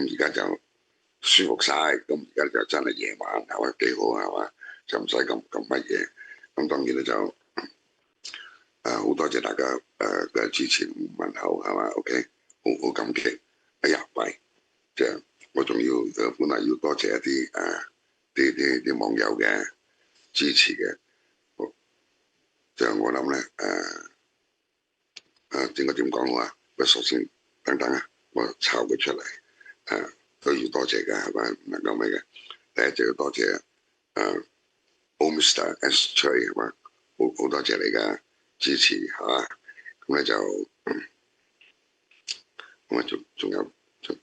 咁而家就舒服晒，咁而家就真係夜晚係嘛幾好係嘛，就唔使咁乜嘢。咁當然咧就好多謝大家嘅支持問候係嘛 ，OK， 好感激。哎呀喂，即係我仲要本來要多謝一啲啲網友嘅支持嘅，即係我諗咧應該點講啊？我首先等等啊，我抄佢出嚟都要多謝嘅係咪？唔能夠咩嘅。第一就要多謝Mr. S. Trey 係嘛，好多謝你嘅支持嚇。咁咧就咁啊，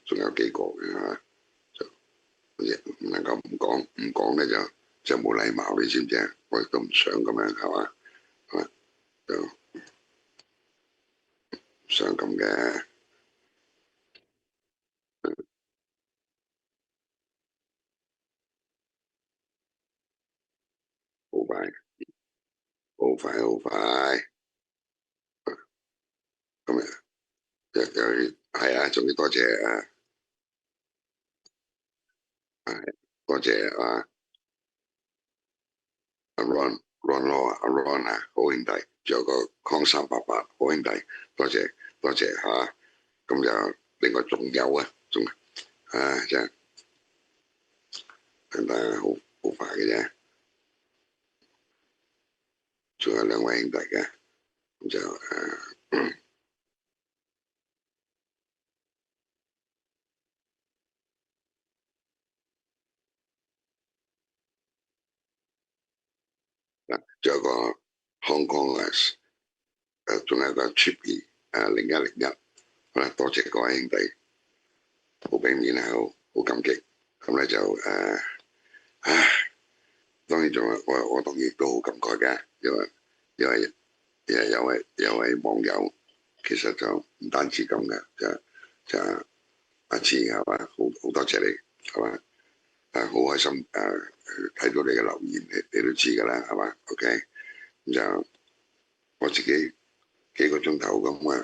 仲有幾個嘅嚇，就唔能夠唔講咧就冇禮貌，你知唔知啊？我亦都唔想咁樣係嘛，就唔想咁嘅。好快，好快，好快。咁啊，又係啊，仲要多謝多謝阿 Ron Law 阿 Ron 啊，好兄弟，仲有個康388好兄弟，多謝多謝嚇。咁就另外仲有啊，仲真係真係好快嘅啫。仲有兩位兄弟嘅，咁就仲有個 Hong Kong 仲有個 Chippy 0101，好啦，多謝各位兄弟，好俾面係好感激。咁咧就當然仲有我當然都好感慨嘅，因為有位網友其實就唔單止咁嘅，就阿志係嘛，好多謝你係嘛，好開心睇到你嘅留言，你都知㗎啦係嘛 ，OK， 咁就我自己幾個鐘頭咁我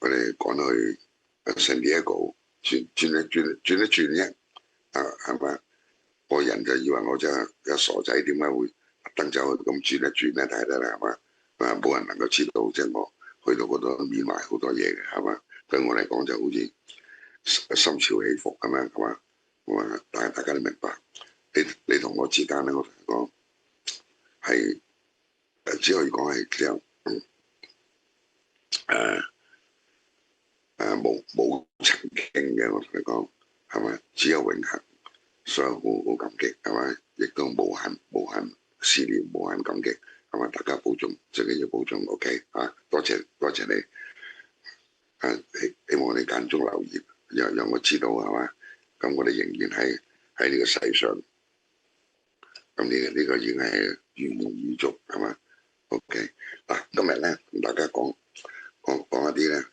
哋趕去San Diego轉一轉啫，係嘛，個人就以為我真係有傻仔，點解會特登走去咁轉一轉咧？睇睇啦係嘛，冇人能夠知道即係我去到嗰度緬懷好多嘢嘅係嘛，對我嚟講就好似心潮起伏咁樣係嘛，但係大家都明白，你同我之間咧，我同你講係只可以講係這樣冇曾經嘅，我同你講係咪？只有永恆，所以好感激係咪？亦都無限思念，無限感激係咪？大家保重，自己要保重 ，OK 多謝你希望你間中留言，讓我知道係嘛？咁我哋仍然喺呢個世上，咁呢個已經係圓滿預祝係嘛 ？OK 嗱，今日咧同大家講一啲咧。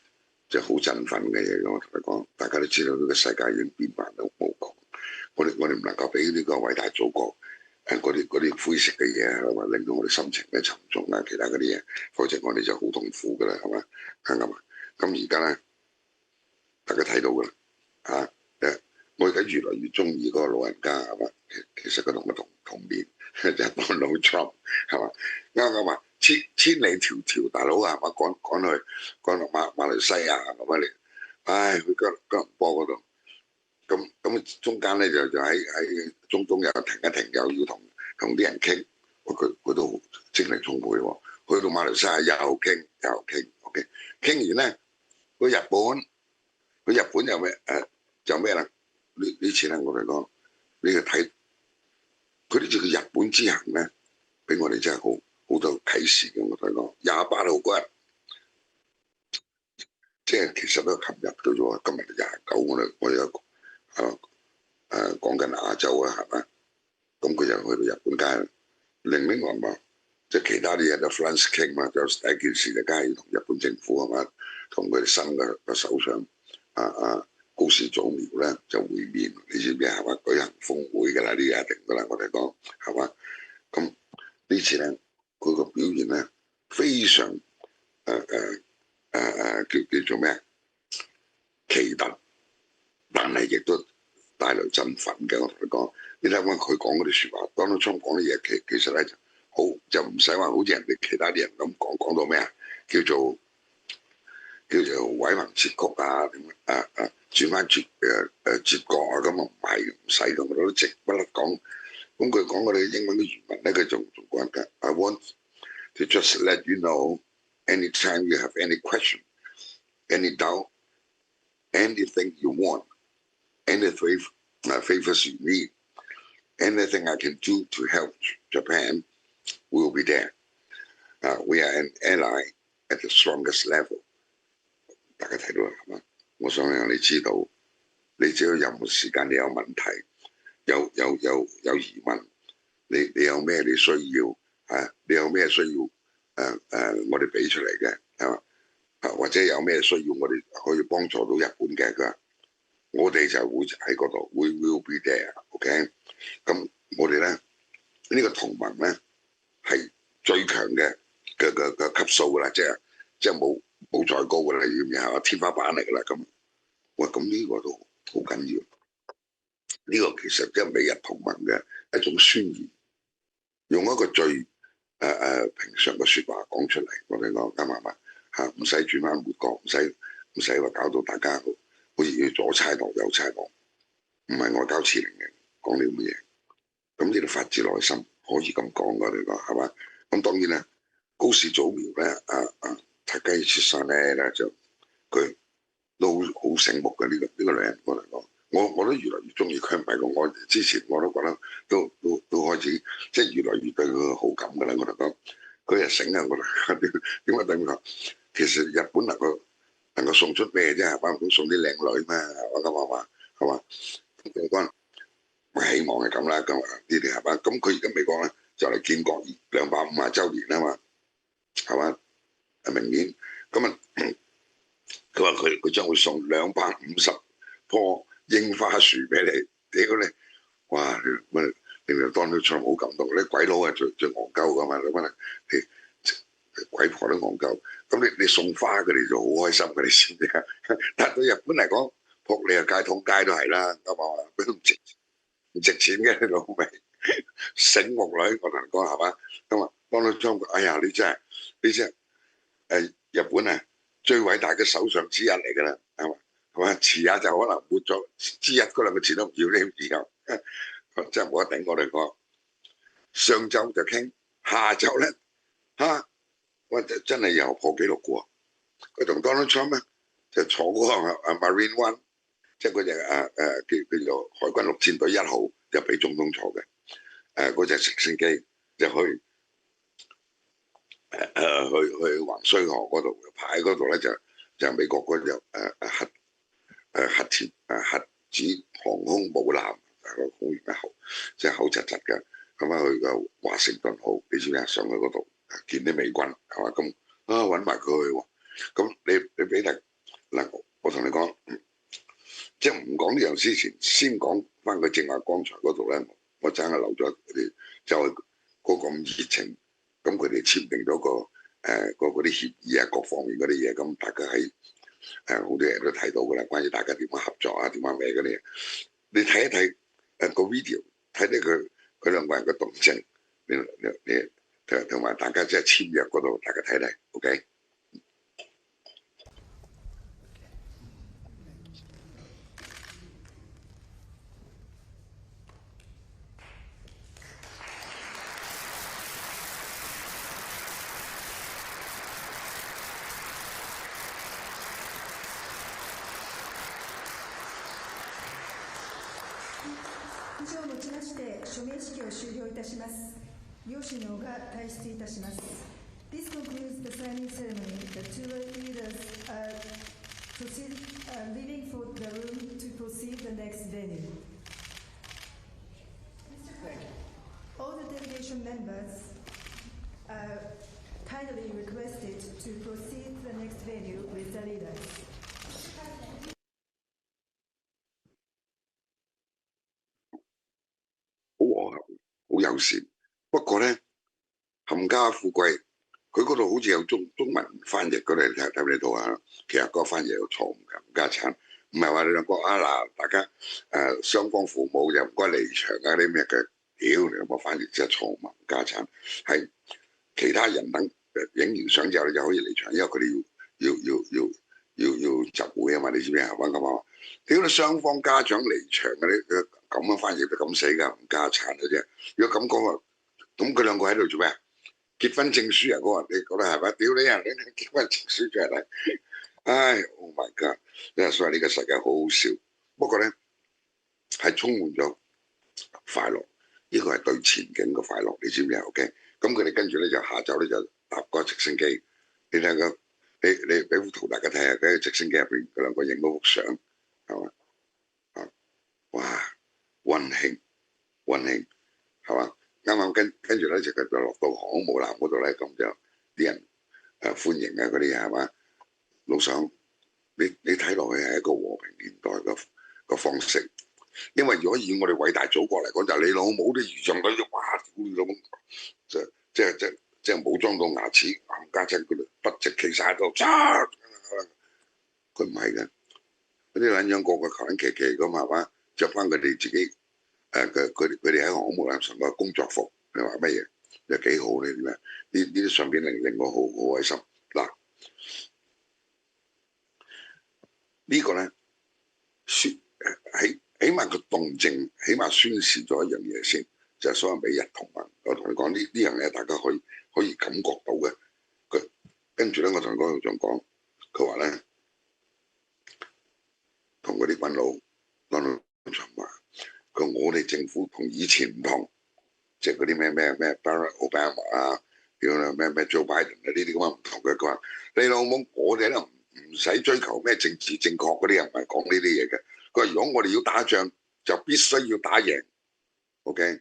即係好振奮嘅嘢，我同你講，大家都知道呢個世界已經變幻到無窮，我哋唔能夠俾呢個偉大祖國嗰啲灰色嘅嘢係嘛，令到我哋心情咧沉重啊，其他嗰啲嘢，否則我哋就好痛苦噶啦，係嘛，啱唔啱？咁而家咧，大家睇到噶啦我而家越嚟越中意嗰個老人家係嘛，其實佢同我同年，就係 Donald Trump 係嘛，啱啊！千里迢迢，大佬係嘛，趕去馬來西亞咁樣嚟，唉，去吉隆坡嗰度，咁中間咧就喺中又停一停，又要同啲人傾，佢都精力充沛喎。去到馬來西亞又傾，OK， 傾完咧去日本又咩就咩啦？呢次咧我哋講呢個睇佢呢次嘅日本之行咧，俾我哋真係好多啟示嘅。我同你講28號嗰日，即係其實都係琴日到咗，今日29，我哋講緊亞洲啊，係嘛？咁佢就去到日本街，零零落落，即係其他啲嘢就 France King 嘛，就第一件事就梗係要同日本政府係嘛，同佢哋新嘅首相高市早苗咧就會面，你知唔知係嘛？舉行峰會㗎啦，呢啲一定㗎啦，我哋講係嘛？咁呢次咧，佢個表現咧非常叫做咩奇特，但係亦都帶來振奮嘅。我同你講，你睇翻佢講嗰啲説話，Donald Trump講啲嘢其實咧就唔使話好似人哋其他啲人咁講到咩啊，叫做毀橫切曲啊，轉翻折角啊，咁啊唔係唔使咁，我都直不甩講。咁佢講嗰啲英文嘅原文咧，佢仲講緊 I want to just let you know anytime you have any question, any doubt, anything you want, any favors you need, anything I can do to help Japan, will be there. We are an ally at the strongest level. 大家睇到啦，係嘛？我想讓你知道，你只要任何時間你有問題，有疑問，你有咩你需要你有咩需要我哋俾出嚟嘅係嘛？或者有咩需要我哋可以幫助到日本嘅，佢話我哋就會喺嗰度，we will be there，OK？咁我哋咧呢個同盟咧係最強嘅級數㗎啦，即係冇再高㗎啦，要唔要天花板嚟㗎啦咁。喂，咁呢個都好緊要。呢個其實即係美日同盟嘅一種宣言，用一個最平常嘅説話講出嚟，我哋講啱唔啱嚇？唔使轉彎抹角，唔使話搞到大家好似要左猜落右猜落，唔係外交辭令嘅講呢咁嘅嘢。咁呢度發自內心可以咁講㗎，你講係嘛？咁當然咧，高市早苗咧，大家要切曬咧就佢都好醒目嘅呢個女人，我嚟講。我都越來越中意佢，唔係我之前我都覺得都開始即係越來越對佢好感㗎啦。我嚟講，佢係醒啊！我嚟點解對佢？其實日本能夠送出咩啫？係嘛？唔通送啲靚女咩？我咁話係嘛？咁佢講我希望係咁啦。咁呢啲係嘛？咁佢而家美國咧就嚟建國250週年啊嘛，係嘛？明年咁啊，佢話佢將會送250棵櫻花樹俾你，屌你！哇！令到 Donald Trump 好感動，你鬼佬係最戇鳩噶嘛，你乜鬼婆都戇鳩，咁你送花佢哋就好開心，佢哋先嘅。但對日本嚟講，撲你啊街通街都係啦，咁啊，佢都唔值錢嘅，你老味醒目女，我同你講係嘛？咁啊，Donald Trump，哎呀，你真係日本啊最偉大嘅首相之一嚟㗎啦，係嘛？係嘛？遲下就可能沒咗之一嗰兩個字都唔要呢以後，真係冇得頂我哋講。上晝就傾，下晝咧哇真係又破紀錄嘅喎。佢同 Donald Trump 咧就坐嗰個Marine One，即係嗰隻叫做海軍陸戰隊1號，就俾總統坐嘅。嗰隻直升機就去橫須賀嗰度排嗰度咧就美國嗰隻核子航空母艦空員1號，即係口窒窒嘅。咁去個華盛頓號，你知唔知啊？上去嗰度見啲美軍係嘛？咁揾埋佢去喎。咁你俾嗱，我同你講，即係唔講呢樣之前，先講翻佢正話剛才嗰度咧，我真係留咗啲，就係嗰個咁熱情，咁佢哋簽訂咗嗰啲協議啊，各方面嗰啲嘢，咁大家喺好多人都睇到㗎啦，關於大家點樣合作啊，點樣咩嗰啲嘢，你睇一睇個 video，睇睇佢兩個人嘅動靜，你同埋大家即係簽約嗰度，大家睇睇 ，OK。以上をもちまして署名式を終了いたします。両首脳が退出いたします。This concludes the signing ceremony. The two leaders are leaving for the room to proceed the next venue. All the delegation members are kindly requested to proceed to the next venue with the leaders. 好和合，好友善。不過咧，冚家富貴，佢嗰度好似有中文翻譯嗰度，睇唔睇到啊？其實嗰個翻譯有錯誤㗎，冚家產唔係話你兩個啊嗱，大家雙方父母又唔該離場啊啲咩嘅，屌你兩個反而真係錯誤家產，係其他人等影完相之後你就可以離場，因為佢哋要集會啊嘛，你知唔知啊？溫咁話，屌你雙方家長離場嘅你咁樣翻譯都咁死㗎，唔家產嘅啫。如果咁講啊，咁佢兩個喺度做咩啊？結婚證書啊，嗰個你覺得係咪？屌你啊！你結婚證書出嚟，唉 ，Oh my God！所以呢個世界好好笑，不過咧係充滿咗快樂，呢個係對前景嘅快樂，你知唔知啊 ？OK，咁佢哋跟住咧就下晝咧就搭個直升機，你睇個你俾幅圖大家睇下，喺直升機入邊佢兩個影嗰幅相，係嘛？啊，哇，溫馨溫馨，係嘛？啱啱跟住咧就落到航空母艦嗰度咧，咁就啲人歡迎啊嗰啲係嘛？老想你睇落去係一個和平年代嘅方式，因為如果以我哋偉大祖國嚟講，就係你老母啲儀仗隊，哇！屌你老母，即係武裝到牙齒，冚家鏟佢哋不直企晒喺度，佢唔係嘅，嗰啲撚樣個個求撚其其咁係嘛？着翻佢哋自己佢哋喺航空母艦上嘅工作服，你話乜嘢？又幾好呢啲咩？呢啲相片令我好開心。嗱，呢個咧起碼個動靜，起碼宣示咗一樣嘢先，就係所謂美日同盟。我同你講呢樣嘢，大家可以感覺到嘅。佢跟住咧，我同佢講，佢話咧同嗰啲軍佬當場話，佢我哋政府同以前唔同，即係嗰啲咩 Barack Obama 啊，叫咩 Joe Biden 啊呢啲咁樣唔同嘅。佢話你老母，我哋咧唔使追求咩政治正確嗰啲人，唔係講呢啲嘢嘅。佢話如果我哋要打仗，就必須要打贏 ，OK？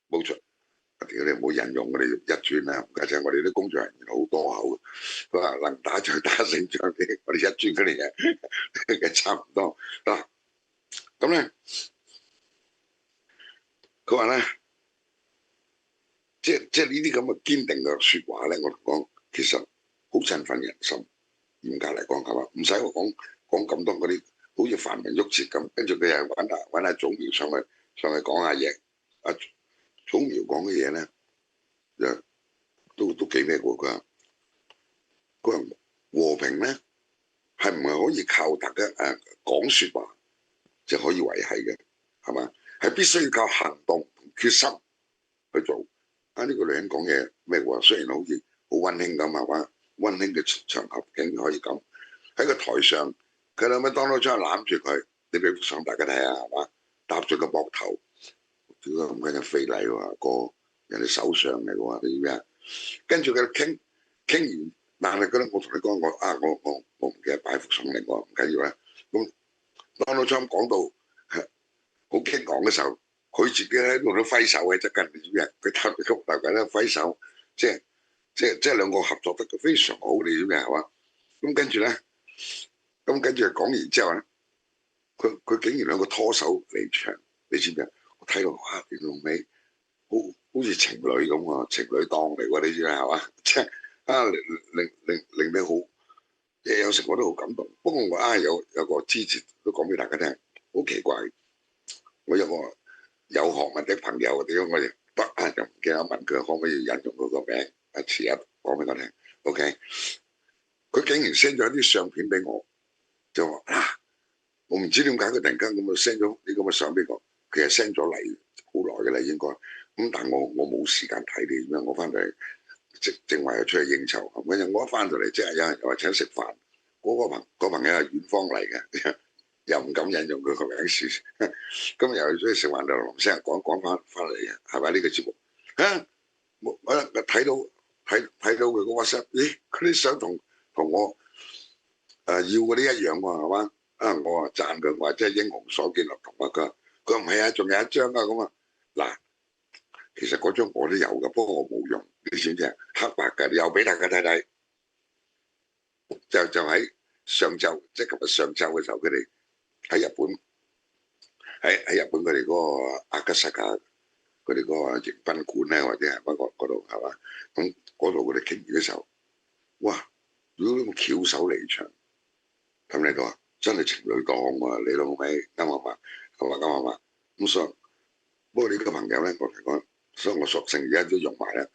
冇錯。屌你唔好引用我哋一轉啦，唔該晒，我哋啲工作人員好多口。佢話能打仗打勝仗啲，我哋一轉嗰啲嘢差唔多嗱。咁咧，佢話咧，即係呢啲咁嘅堅定嘅説話咧，我同講其實好振奮人心。嚴格嚟講係嘛，唔使我講咁多嗰啲，好似繁文縟節咁。跟住佢又揾阿祖苗上去講下嘢。阿祖苗講嘅嘢咧，都幾咩喎？佢話和平咧係唔係可以靠大家講説話就可以維係嘅？係嘛？係必須要靠行動同決心去做。呢個女人講嘢咩喎？雖然好似好溫馨咁係嘛，溫馨嘅場合竟然可以咁喺個台上，佢兩咪當到張攬住佢，你俾幅相大家睇下係嘛？搭住個膊頭，屌咁鬼嘅非禮喎，哥，人哋首相嚟喎，你知咩啊？跟住佢傾完，但係我同你講，我唔記得擺幅相嚟，我唔緊要啦。咁 Donald Trump 講到好激昂嘅時候，佢自己喺度都揮手嘅，即係你知咩？佢搭住個大家咧揮手，即係兩個合作得非常好，你知咩係嘛？咁跟住咧，講完之後咧，佢竟然兩個拖手離場，你知唔知？我睇到哇，你老味好似情侶咁喎，情侶檔嚟喎，你知咩係嘛？即係令你好，有時我都好感動。不過我有個支持都講俾大家聽，好奇怪。我有個有學問的朋友，點解我哋就唔記得問佢可唔可以引用佢個名？遲日講俾我聽。OK，佢竟然 send 咗一啲相片俾我，就話我唔知點解佢突然間咁啊 send 咗啲咁嘅相俾我。其實 send 咗嚟好耐嘅啦，應該咁，但係我冇時間睇你點樣。我翻到嚟正話又出去應酬，我一翻到嚟即係有人又話請食飯，嗰朋友係遠方嚟嘅。又唔敢引用佢個名事，今日又出去食飯就林聲講翻嚟嘅，係咪呢個節目？我睇到佢個 WhatsApp， 咦，佢啲相同我要嗰啲一樣喎，係嘛？我話讚佢，我話真係英雄所見略同啊！佢話唔係啊，仲有一張啊咁啊！嗱，其實嗰張我都有㗎，不過我冇用，你知唔知啊？黑白㗎，又俾大家睇睇，就喺上晝，即係琴日上晝嘅時候，佢哋。喺日本，喺日本佢哋嗰個阿加薩卡，佢哋嗰個迎賓館咧，或者係乜嗰度係嘛？咁嗰度佢哋傾完嘅時候，哇！如果咁翹手離場，咁你話真係情侶檔喎，你老味啱唔啱？係嘛啱唔啱？咁所以，不過呢個朋友咧，我同你講，所以我索性而家都用埋啦。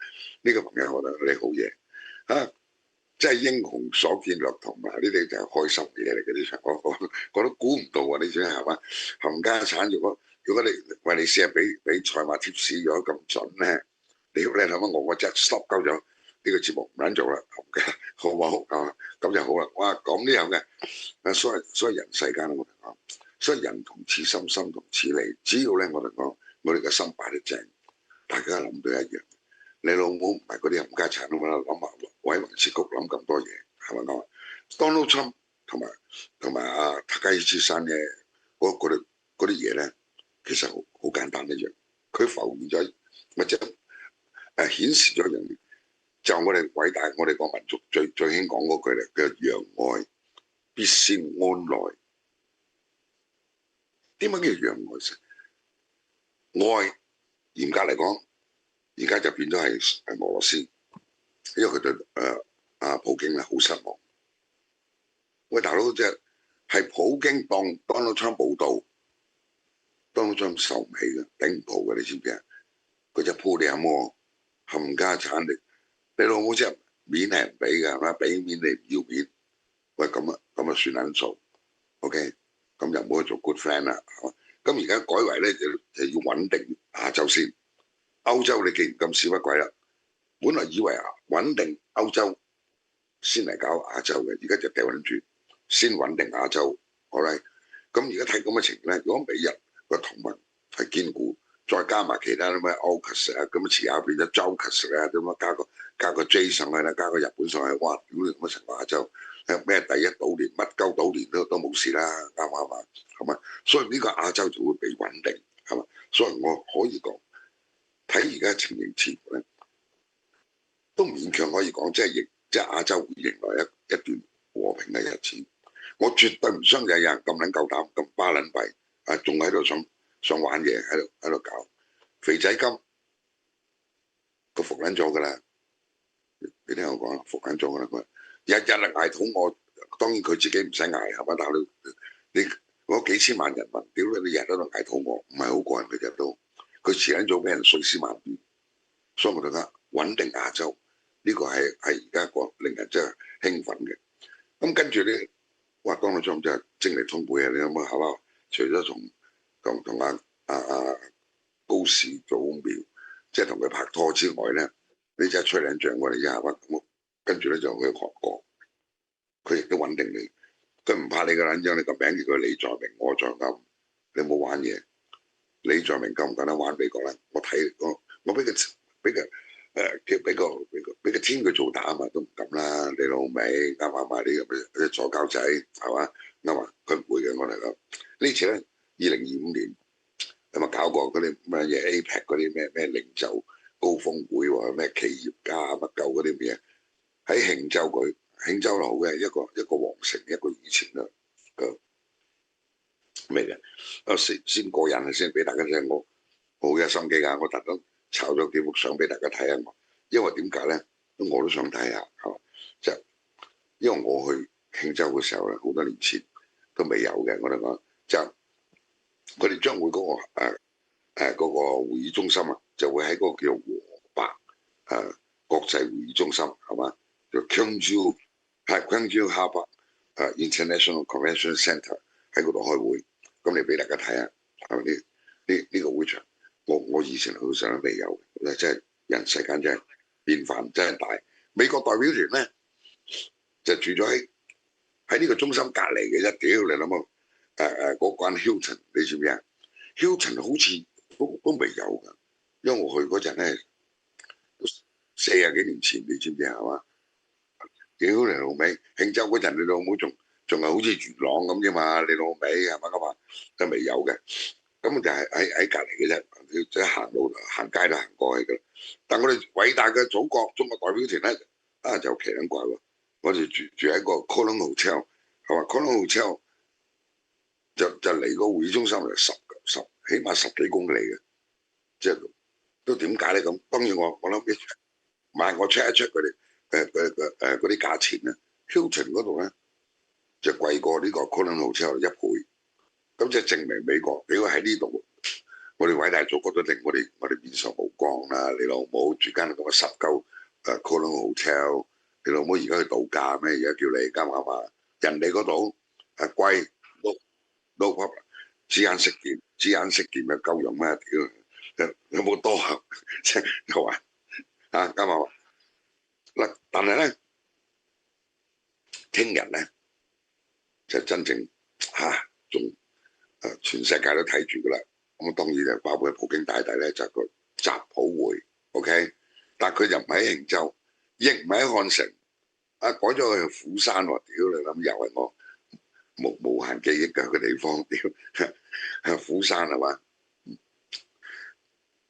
呢個朋友我覺得你好嘢嚇，即係英雄所見略同埋呢啲就係開心嘅嘢嚟嘅呢場，我都估唔到啊！你知係嘛？冚家產如果你喂你試下俾賽馬貼士咗咁準咧，你諗下我即係 stop 鳩咗呢個節目唔撚做啦，好唔好啊？咁就好啦。哇，講呢樣嘅，所以人世間我哋講，所以人同此心，心同此理。只要咧我哋講，我哋嘅心擺得正，大家諗到一樣。你老母唔係嗰啲冚家產啊嘛，諗下毀雲切谷諗咁多嘢，係咪講？Donald Trump 同埋阿塔加伊之山嘅嗰啲嘢咧，其實好簡單一樣，佢浮現咗或者顯示咗一樣嘢，就我哋偉大我哋個民族最興講嗰句咧，叫攘外必先安內。點解叫攘外先？外嚴格嚟講，而家就變咗係俄羅斯，因為佢對阿普京咧好失望。喂，大佬即係普京當 Donald Trump 報道 ，Donald Trump 受唔起嘅，頂唔住嘅，你知唔知啊？佢就鋪你阿摩冚家產你老母即係面係唔俾嘅，係嘛？俾面你唔要面，喂咁啊算撚數 ，OK， 咁就唔好去做 good friend 啦，係嘛？咁而家改為咧就要穩定亞洲先，歐洲你既然咁屎乜鬼啦，本來以為穩定歐洲先嚟搞亞洲嘅，而家就掉撚轉，先穩定亞洲，好啦。咁而家睇咁嘅情況咧，如果美日個同盟係堅固，再加埋其他咩 AUKUS 啊，咁遲下變咗 JOKUS 啊，咁啊加個 J 上去啦，加個日本上去，哇！屌你咁成個亞洲，咩第一島鏈乜鳩島鏈都冇事啦，啱唔啱啊？係嘛？所以呢個亞洲就會被穩定，係嘛？所以我可以講，睇而家情形似乎咧，都勉強可以講，即係亞洲會迎來一段和平嘅日子。我絕對唔相信有人咁撚夠膽咁巴撚閉啊，仲喺度想玩嘢，喺度搞肥仔金，佢服撚咗㗎啦。你聽我講，服緊咗噶啦，佢日日嚟捱肚餓，當然佢自己唔使捱係嘛，但係你嗰幾千萬人民，屌你日日喺度捱肚餓，唔係好過癮嘅日都，佢遲緊早俾人碎屍萬段，所以我覺得穩定亞洲呢個係而家個令人真係興奮嘅。咁跟住咧，哇，Donald Trump真係精力充沛啊！你諗下係嘛？除咗同阿高士做苗，即係同佢拍拖之外咧。你真係吹兩仗喎！你而家咁，跟住咧就去韓國，佢亦都穩定你，佢唔怕你個撚樣，你個名叫佢李在明，我在暗，你冇玩嘢。李在明夠唔夠膽玩美國咧？我睇我俾佢叫俾個天佢做膽啊，都唔敢啦！你老味啱啱買啲咁嘅左膠仔係嘛？啱嘛？佢唔會嘅，我嚟講呢次咧2025年有冇搞過嗰啲乜嘢 APEC 嗰啲咩領袖高峰會喎，咩企業家乜鳩嗰啲嘢喺慶州路嘅一個皇城，一個以前嘅咩嘅，先過癮先俾大家聽，我好有心機㗎，我特登抄咗幾幅相俾大家睇下，因為點解咧？我都想睇下係嘛，就因為我去慶州嘅時候咧，好多年前都未有嘅，我哋講就佢哋將會嗰個會議中心啊，就會喺嗰個叫和白國際會議中心係嘛，就 Kyungju Harbor International Convention Centre 喺嗰度開會，咁你俾大家睇下係咪呢個會場？我以前去嘅時候都未有嘅，真係人世間真係變化真係大。美國代表團咧就住咗喺呢個中心隔離嘅啫，屌你諗下嗰間 Hilton 你知唔知啊 ？Hilton 好似都未有㗎，因為我去嗰陣咧40幾年前，你知唔知係嘛？屌你老味，慶州嗰陣你老母仲係好似元朗咁啫嘛，你老味係咪咁啊？都未有嘅，咁就係喺隔離嘅啫，即係行路行街都行過去㗎。但我哋偉大嘅祖國中國代表團咧就奇撚怪喎，我哋住喺個 Colon Hotel 係嘛 ，Colon Hotel 就離個會議中心就起碼10幾公里嘅，即係都點解咧咁？當然我諗我 check 一 check 佢哋嗰啲價錢咧 ，Hilton 嗰度咧就貴過呢個 Colon Hotel 1倍。咁就證明美國屌喺呢度，我哋偉大祖國都令我哋面上無光啦！你老母住間咁嘅濕鳩Colon Hotel， 你老母而家去度假咩？而家叫你啱唔啱啊？人哋嗰度貴 no problem， 知眼識見咪夠用咩？屌有冇多啊？即係又話啱唔啱？嗱，但係咧，聽日咧就真正仲全世界都睇住噶啦。咁當然就包括普京大帝咧，就係個習普會 ，OK， 但佢就唔喺慶州，亦唔喺漢城，改咗去釜山喎。屌你諗又係我無限記憶嘅個地方，屌釜山係嘛？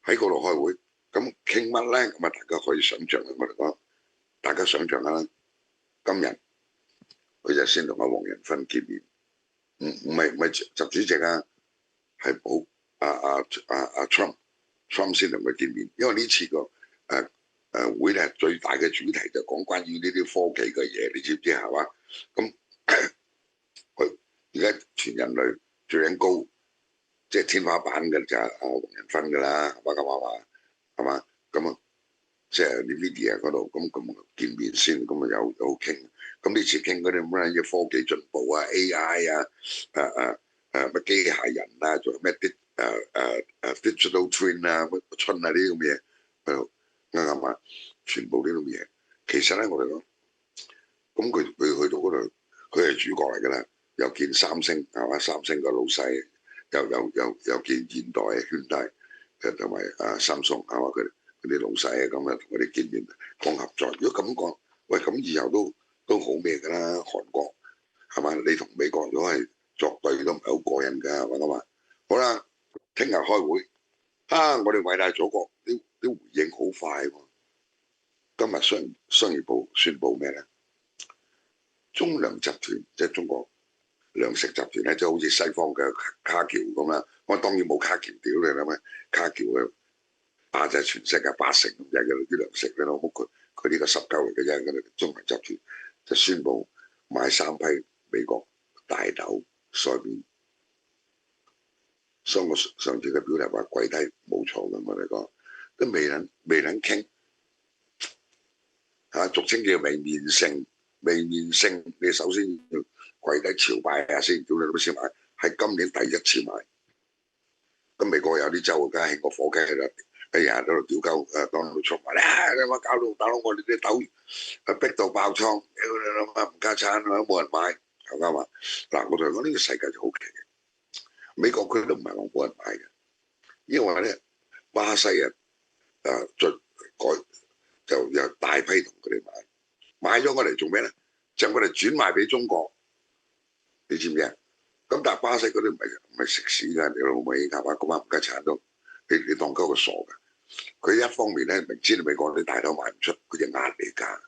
喺嗰度開會，咁傾乜咧？咁啊，大家可以想象啊，我哋講，大家想象下啦，今日佢就先同阿黃仁勳見面，唔係習主席啊，係保Trump 先同佢見面，因為呢次個會咧最大嘅主題就講關於呢啲科技嘅嘢，你知唔知係嘛？咁佢而家全人類最頂高，即係天花板嘅就係黃仁勳㗎啦，係嘛？咁啊，即係 NVIDIA 嗰度咁見面先，咁啊有傾。咁呢次傾嗰啲乜嘢科技進步啊 ，AI 啊，乜機械人啊，仲有咩digital twin 啊，乜春啊呢啲咁嘅嘢，啱嘛？全部呢啲咁嘅嘢，其實咧我哋講，咁佢去到嗰度，佢係主角嚟㗎啦，又見三星係嘛？三星個老細，又見現代圈大，同埋Samsung係嘛？佢啲老細咁啊，同佢哋見面講合作。如果咁講，喂咁以後都好咩㗎啦？韓國係嘛？你同美國如果係作對都唔係好過癮㗎，係嘛？好啦，聽日開會我哋偉大祖國啲回應好快喎。今日商業部宣布咩咧？中糧集團即係中國糧食集團咧，即係好似西方嘅卡橋咁啦。我當然冇卡橋屌你啦咩？卡橋嘅就係全世界80%咁滯嘅啲糧食，你老母佢呢個濕鳩嚟嘅啫。咁中糧集團就宣布買3批美國大豆、soybean。所以我上次嘅表達話跪低冇錯嘅，我哋講都未能傾俗稱叫未面聖，你首先要跪低朝拜下先，屌你老母先買，係今年第一次買。咁美國有啲州梗係起個火雞啦，日日喺度屌鳩當到出埋你話搞到大佬我哋啲豆逼到爆倉，屌你老母唔加餐冇人買，係啱嘛？嗱，我同你講呢個世界就好奇嘅，美國佢都唔係話冇人買嘅，因為咧巴西就有大批同佢哋買咗我嚟做咩咧？就我哋轉賣俾中國，你知唔知啊？咁但係巴西嗰啲唔係食屎㗎，你老母係嘛？咁啊唔加產都，你當鳩個傻㗎。佢一方面咧明知你美國啲大豆賣唔出，佢就壓你價，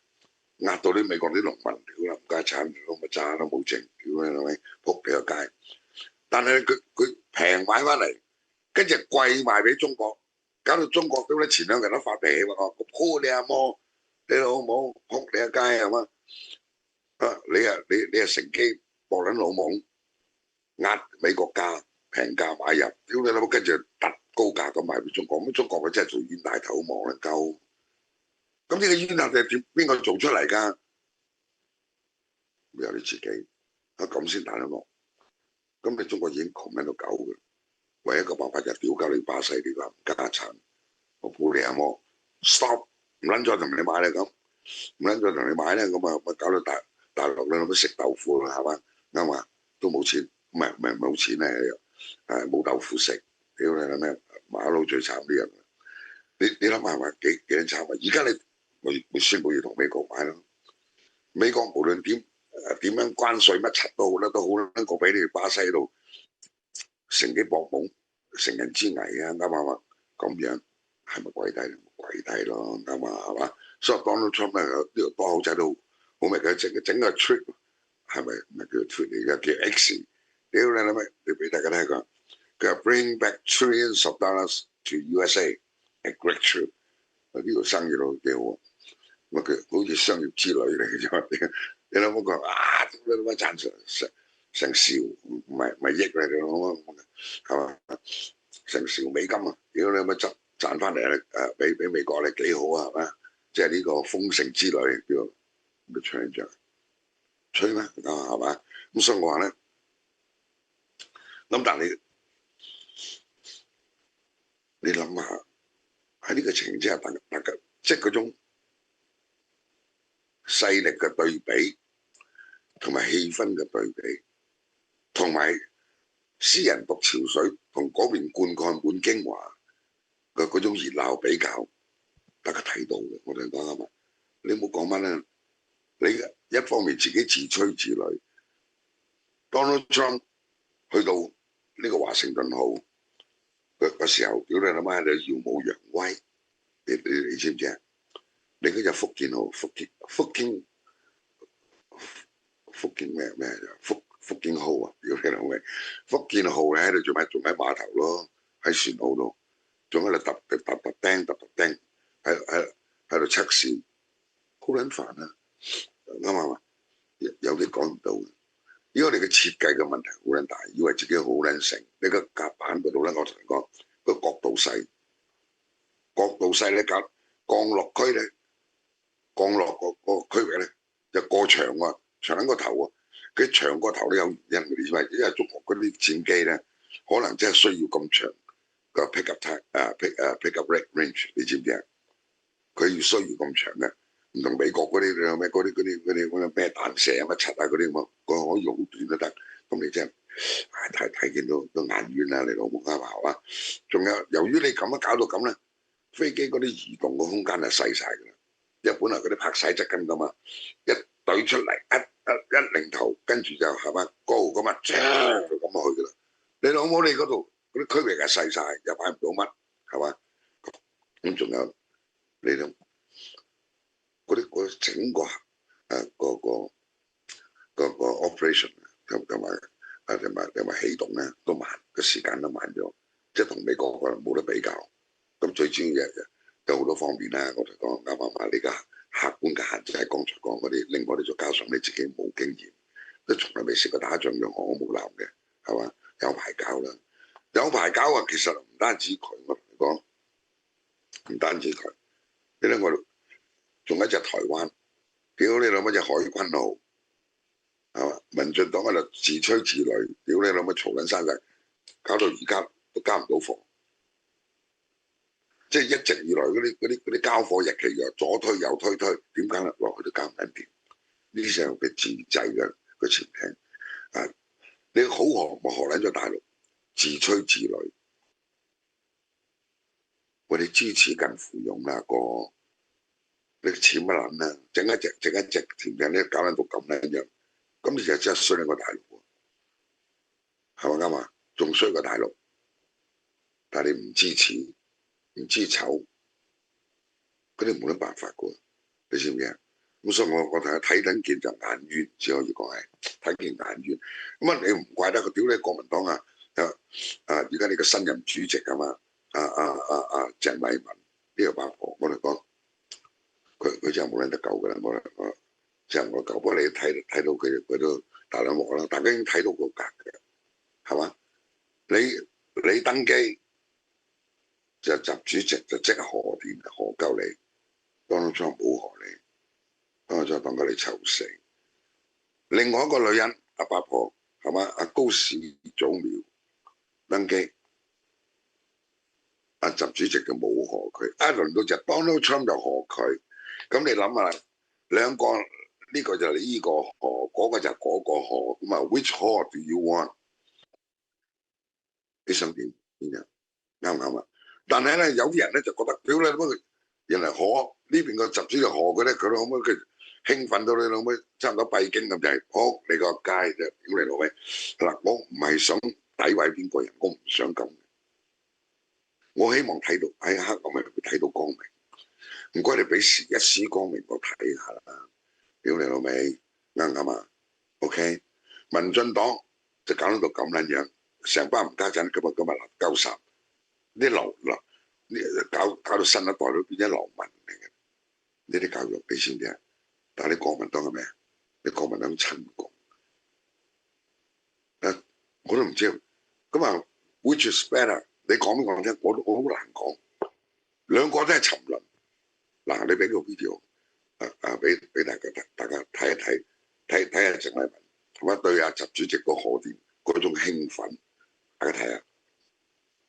壓到啲美國啲農民屌啦唔加產，老母渣都冇剩，屌你老味仆你個街。但係佢平買翻嚟，跟住貴賣俾中國，搞到中國都前兩日都發脾氣話我撲你阿媽，你老母撲你個街係嘛？你乘機搏撚老母，壓美國價平價買入，屌你老母跟住特高價咁賣俾中國，咁中國咪真係做冤大頭望啦鳩。咁呢個冤大頭點邊個做出嚟㗎？有你自己咁先打得落。咁你中國已經窮喺度狗嘅，唯一個辦法就屌鳩你巴西呢個唔加產，我估你阿媽 stop 唔撚再同你買啦咁，唔撚再同你買咧咁啊咪搞到大陸你諗食豆腐啦係嘛？啱嘛？都冇錢，唔係冇錢咧，冇豆腐食，屌你諗咩？馬佬最慘啲人，你諗下話幾撚慘啊？而家你咪宣布要同美國買咯，美國無論點樣關稅乜柒都好啦，都好撚過俾你巴西度乘機搏懵，乘人之危啊，啱嘛？咁樣係咪跪低？跪低咯，啱嘛？係嘛？所以 Donald Trump 咧呢個多口仔都好明嘅，整個 trick 係咪唔係叫 trick 嚟嘅？叫 X， 屌你諗咩？你俾大家睇下佢話 bring back trillions of dollars to USA，a great trip。呢個生意都幾好，佢好似商業之旅嚟嘅啫。你諗嗰個啊，你諗乜賺成兆，唔係億嚟嘅咯，係嘛？成兆美金啊！如果你乜賺翻嚟咧，俾美國咧幾好啊，係嘛？即係呢個豐盛之旅叫咩唱着吹咩啊？係嘛？咁所以我話咧，咁但係你諗下喺呢個情形之下，大家即係嗰種勢力嘅對比，同埋氣氛嘅對比，同埋私人獨潮水同嗰邊灌溉滿京華嘅嗰種熱鬧比較，大家睇到嘅。我哋講啱嘛？你唔好講乜咧，你一方面自己自吹自擂 ，Donald Trump 去到呢個華盛頓號嘅時候，屌你諗下，你耀武揚威，你知唔知啊？你嗰隻福建咩福建號啊！屌你老味，福建號咧喺度做咩？仲喺碼頭咯，喺船澳度，仲喺度揼釘，喺度測試，好撚煩啊！啱嘛？有啲講唔到嘅，因為你嘅設計嘅問題好撚大，以為自己好撚成，你個甲板嗰度咧，我同你講個角度細咧，降落區咧，降落個區域咧就過長喎，長個頭喎。佢長個頭都有原因嘅，因為中國嗰啲戰機咧，可能真係需要咁長個 pick up time pick up range， 你知唔知啊？佢要需要咁長嘅，唔同美國嗰啲咩嗰啲咩彈射乜柒啊嗰啲咁，佢可以好短都得。咁你真係睇見都眼冤啦！你老母啱嘛？仲有由於你咁樣搞到咁咧，飛機嗰啲移動嘅空間係細晒㗎啦。因為本來嗰啲拍晒側根㗎嘛，一對出嚟一零頭，跟住就係嘛高咁啊，就咁去㗎啦。你老母你嗰度嗰啲區域係細晒，又擺唔到乜，係嘛？咁仲有你諗嗰整個個 operation 同埋起動咧都慢，個時間都慢咗，即係同美國可能冇得比較。咁最主要嘅有好多方面啦，我哋講啱啱你嘅客觀嘅限制係剛才講嗰啲，另外你再加上你自己冇經驗，都從來未試過打仗嘅，我冇鬧嘅，係嘛？有排搞啦，有排搞啊！其實唔單止佢，我同你講，唔單止佢，你睇我仲有一隻台灣，屌你老母隻海軍號，係嘛？民進黨喺度自吹自擂，屌你老母嘈緊山勢，搞到而家都交唔到貨。即係一直以來嗰啲交貨日期又左推右推，點解落去都交唔緊掂？呢時候嘅自製嘅個潛艇啊，你好何撚咗大陸自吹自擂，我哋支持近乎用啦個，你錢乜撚啊？整一隻潛艇咧搞撚到咁樣樣，咁你就真係衰過大陸喎，係咪啱啊？仲衰過大陸，但係你唔支持唔知醜，嗰啲冇乜辦法噶，你知唔知啊？咁所以我睇緊見就眼冤，只可以講係睇見眼冤。咁啊，你唔怪得佢屌你國民黨啊！而家你個新任主席啊嘛，鄭麗文呢個八婆，我哋講佢真係冇撚得救㗎啦！我真係冇得救。不過你睇到佢都大兩鑊啦，大家已經睇到個格嘅，係嘛？你登基就習主席就即係賀鳩你，Donald Trump冇賀你。我再當佢哋臭死。另外一個女人阿八婆係嘛？阿高市早苗登基，阿習主席就冇賀佢，一輪到就 Donald Trump 就賀佢。咁你諗下，兩個呢個就係呢個賀，嗰個就係嗰個賀，咁啊 which 賀 do you want？ 你想點樣？啱唔啱啊？但係咧有啲人咧就覺得，屌你乜佢人嚟賀呢邊個習主席賀佢咧，佢可唔可以佢？興奮到你老妹差唔多閉經咁就係，好你個街啫，屌你老味！嗱，我唔係想詆毀邊個人，我唔想咁。我希望睇到喺黑暗入邊睇到光明。唔該你俾一絲光明我睇下啦，屌你老味，啱唔啱啊 ？OK， 民進黨就搞到咁撚樣，成班唔家陣今日鬧鳩殺，啲搞到新一代都變咗流民嚟嘅，呢啲教育你知唔知啊？但係你國民黨係咩？你國民黨親共，我都唔知。咁啊 ，which is better？ 你講俾我聽，我好難講。兩個都係沉淪。嗱，你俾個 video 俾大家睇一睇，睇下鄭麗文同埋對阿習主席個賀電嗰種興奮，大家睇下。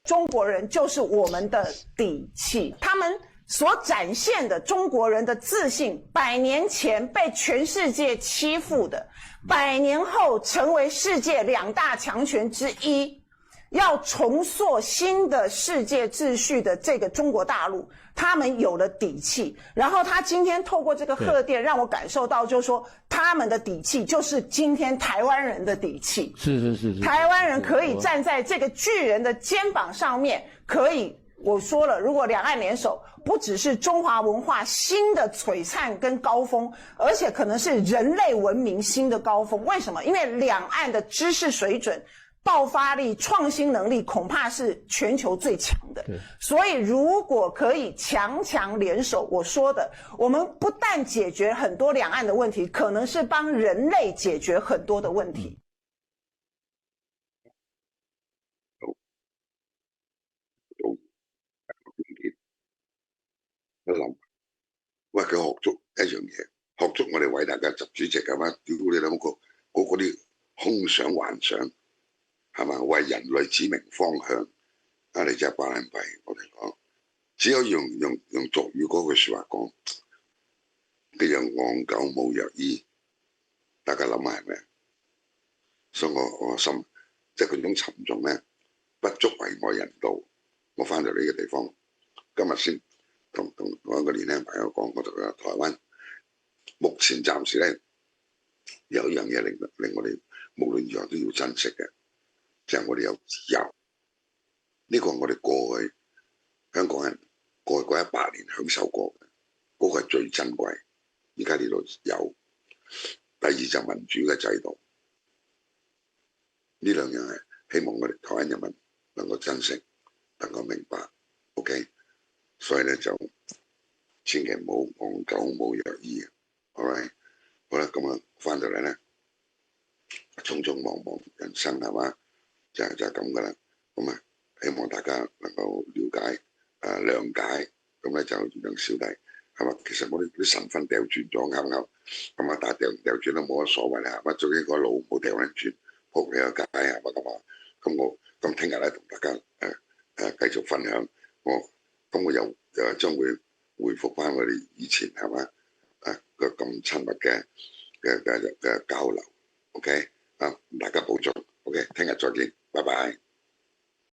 中國人就是我們的底氣，他們所展現的中國人的自信，100年前被全世界欺負的，100年後成為世界2大強權之一，要重塑新的世界秩序的這個中國大陸，他們有了底氣。然後他今天透過這個賀電讓我感受到，就是說他們的底氣就是今天台灣人的底氣。是。台灣人可以站在這個巨人的肩膀上面，可以，我說了，如果兩岸聯手，不只是中華文化新的璀璨跟高峰，而且可能是人類文明新的高峰。為什麼？因為兩岸的知識水準、爆發力、創新能力恐怕是全球最強的。所以如果可以強聯手，我說的，我們不但解決很多兩岸的問題，可能是幫人類解決很多的問題。一諗，喂，佢學足一樣嘢，學足我哋偉大嘅習主席咁樣，屌你諗嗰啲空想幻想，係嘛？為人類指明方向，啊！你真係巴撚閉，我哋講，只有用俗語嗰句説話講，叫做戇狗冇藥醫，大家諗下係咪？所以我心即係嗰種沉重咧，不足為外人道。我翻到呢個地方，今日先。同我一個年輕朋友講，我就話台灣目前暫時咧有一樣嘢令我哋無論如何都要珍惜嘅，就係我哋有自由。呢個我哋過去香港人過去嗰100年享受過嘅，嗰個係最珍貴。而家呢度有。第二就民主嘅制度，呢兩樣係希望我哋台灣人民能夠珍惜，能夠明白。OK。所以咧就千祈唔好戇狗冇藥醫，好啦，好啦，咁啊翻到嚟咧，匆匆忙忙人生係嘛，就係咁噶啦。咁啊，希望大家能夠了解諒解，咁咧就讓小弟係嘛。其實我哋啲神分掉轉咗啱啱，咁啊但係掉轉都冇乜所謂啦，係嘛。最緊個路冇掉撚轉，仆你個街係嘛咁啊。咁聽日咧同大家繼續分享咁我又將會回復翻我哋以前係嘛個咁親密嘅交流 ，OK 啊，大家保重 ，OK， 聽日再見，拜拜。